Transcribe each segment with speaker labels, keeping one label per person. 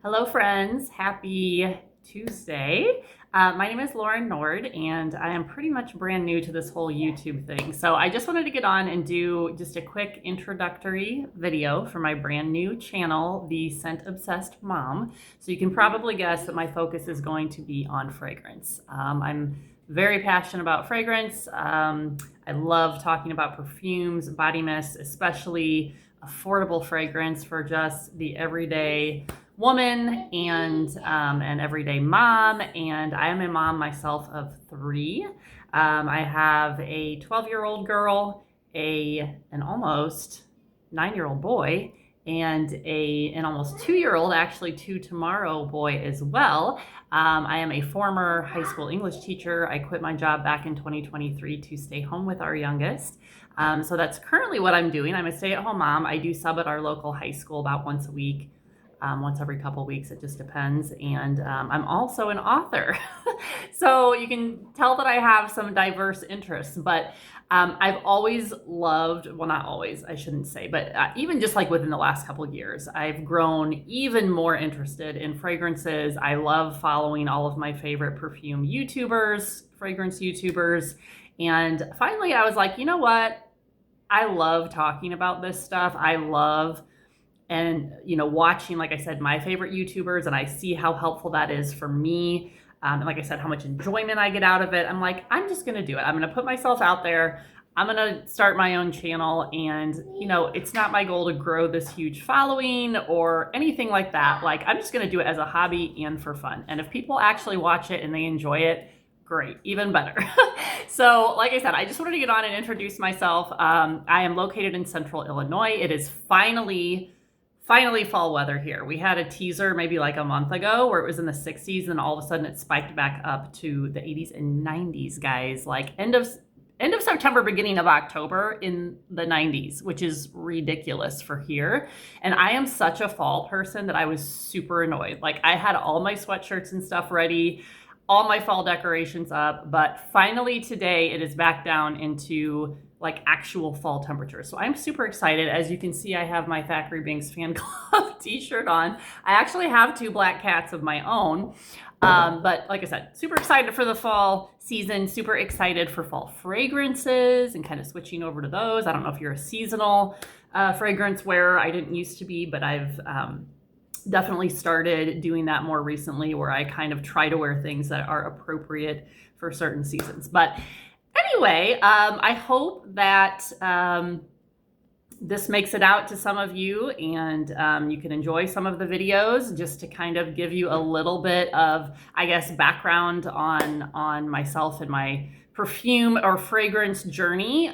Speaker 1: Hello, friends. Happy Tuesday. My name is Lauren Nord, and I am pretty much brand new to this whole YouTube thing. So I just wanted to get on and do just a quick introductory video for my brand new channel, The Scent Obsessed Mom. So you can probably guess that my focus is going to be on fragrance. I'm very passionate about fragrance. I love talking about perfumes, body mists, especially affordable fragrance for just the everyday woman and an everyday mom. And I am a mom myself of three. I have a 12-year-old girl, an almost 9-year-old boy, and an almost 2-year-old, actually two tomorrow boy as well. I am a former high school English teacher. I quit my job back in 2023 to stay home with our youngest. So that's currently what I'm doing. I'm a stay-at-home mom. I do sub at our local high school about once a week. Once every couple weeks, it just depends. And I'm also an author. So you can tell that I have some diverse interests, but I've always loved, well, not always, I shouldn't say, but even just like within the last couple of years, I've grown even more interested in fragrances. I love following all of my favorite perfume YouTubers, fragrance YouTubers. And finally, I was like, you know what? I love talking about this stuff. I love watching, like I said, my favorite YouTubers, and I see how helpful that is for me. And like I said, how much enjoyment I get out of it. I'm like, I'm just going to do it. I'm going to put myself out there. I'm going to start my own channel. And, it's not my goal to grow this huge following or anything like that. Like, I'm just going to do it as a hobby and for fun. And if people actually watch it and they enjoy it, great, even better. So like I said, I just wanted to get on and introduce myself. I am located in Central Illinois. It is finally fall weather here. We had a teaser maybe like a month ago where it was in the 60s, and all of a sudden it spiked back up to the 80s and 90s, guys. Like end of September, beginning of October in the 90s, which is ridiculous for here. And I am such a fall person that I was super annoyed. Like, I had all my sweatshirts and stuff ready, all my fall decorations up, but finally today it is back down into like actual fall temperatures. So I'm super excited. As you can see, I have my Thackeray Binks fan club t-shirt on. I actually have 2 black cats of my own. But like I said, super excited for the fall season, super excited for fall fragrances and kind of switching over to those. I don't know if you're a seasonal fragrance wearer. I didn't used to be, but I've definitely started doing that more recently, where I kind of try to wear things that are appropriate for certain seasons. But anyway, I hope that this makes it out to some of you, and you can enjoy some of the videos, just to kind of give you a little bit of, I guess, background on myself and my perfume or fragrance journey.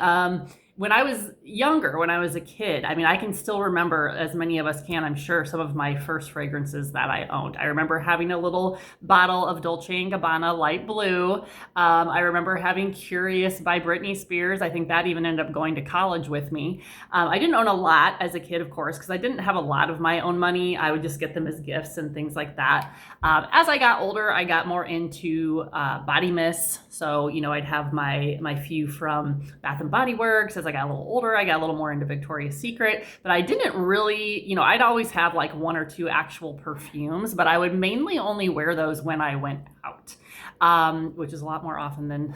Speaker 1: When I was younger, when I was a kid, I mean, I can still remember, as many of us can, I'm sure, some of my first fragrances that I owned. I remember having a little bottle of Dolce & Gabbana light blue. I remember having Curious by Britney Spears. I think that even ended up going to college with me. I didn't own a lot as a kid, of course, because I didn't have a lot of my own money. I would just get them as gifts and things like that. As I got older, I got more into body mists. So, I'd have my few from Bath & Body Works. As I got a little older, I got a little more into Victoria's Secret, but I didn't really, I'd always have like 1 or 2 actual perfumes, but I would mainly only wear those when I went out, which is a lot more often than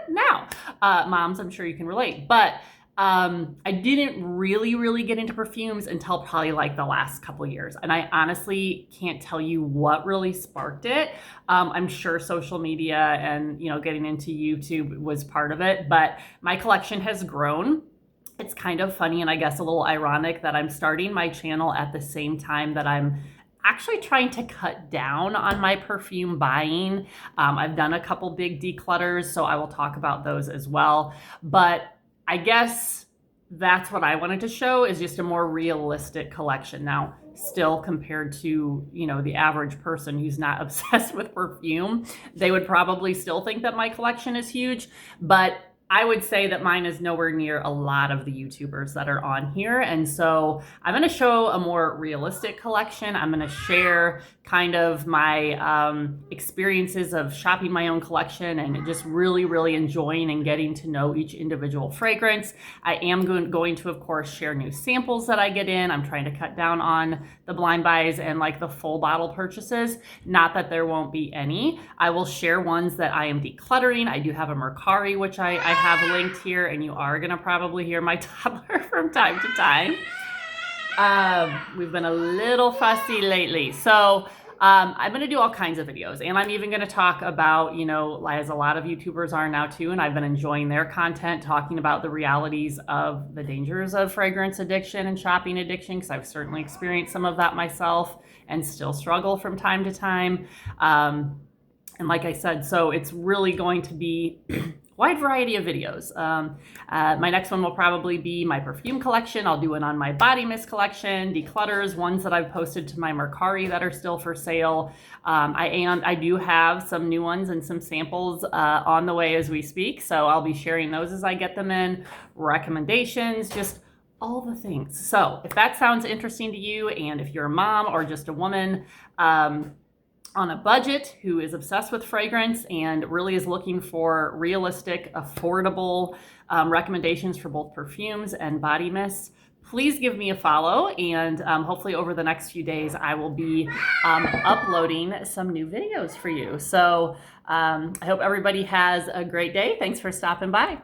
Speaker 1: now. Moms, I'm sure you can relate, but I didn't really get into perfumes until probably like the last couple years. And I honestly can't tell you what really sparked it. I'm sure social media and, getting into YouTube was part of it, but my collection has grown. It's kind of funny and I guess a little ironic that I'm starting my channel at the same time that I'm actually trying to cut down on my perfume buying. I've done a couple big declutters, so I will talk about those as well. But I guess that's what I wanted to show, is just a more realistic collection. Now, still compared to, the average person who's not obsessed with perfume, they would probably still think that my collection is huge. But I would say that mine is nowhere near a lot of the YouTubers that are on here. And so I'm going to show a more realistic collection. I'm going to share kind of my experiences of shopping my own collection and just really, really enjoying and getting to know each individual fragrance. I am going to, of course, share new samples that I get in. I'm trying to cut down on the blind buys and like the full bottle purchases. Not that there won't be any. I will share ones that I am decluttering. I do have a Mercari, which I have linked here, and you are going to probably hear my toddler from time to time. We've been a little fussy lately. So I'm going to do all kinds of videos, and I'm even going to talk about, you know, as a lot of YouTubers are now too, and I've been enjoying their content, talking about the realities of the dangers of fragrance addiction and shopping addiction, because I've certainly experienced some of that myself and still struggle from time to time. And like I said, so it's really going to be wide variety of videos. My next one will probably be my perfume collection. I'll do it on my body mist collection, Declutters, ones that I've posted to my Mercari that are still for sale. I do have some new ones and some samples on the way as we speak. So I'll be sharing those as I get them in, recommendations, just all the things. So if that sounds interesting to you, and if you're a mom or just a woman, on a budget who is obsessed with fragrance and really is looking for realistic, affordable recommendations for both perfumes and body mists, please give me a follow. And hopefully over the next few days, I will be uploading some new videos for you. So I hope everybody has a great day. Thanks for stopping by.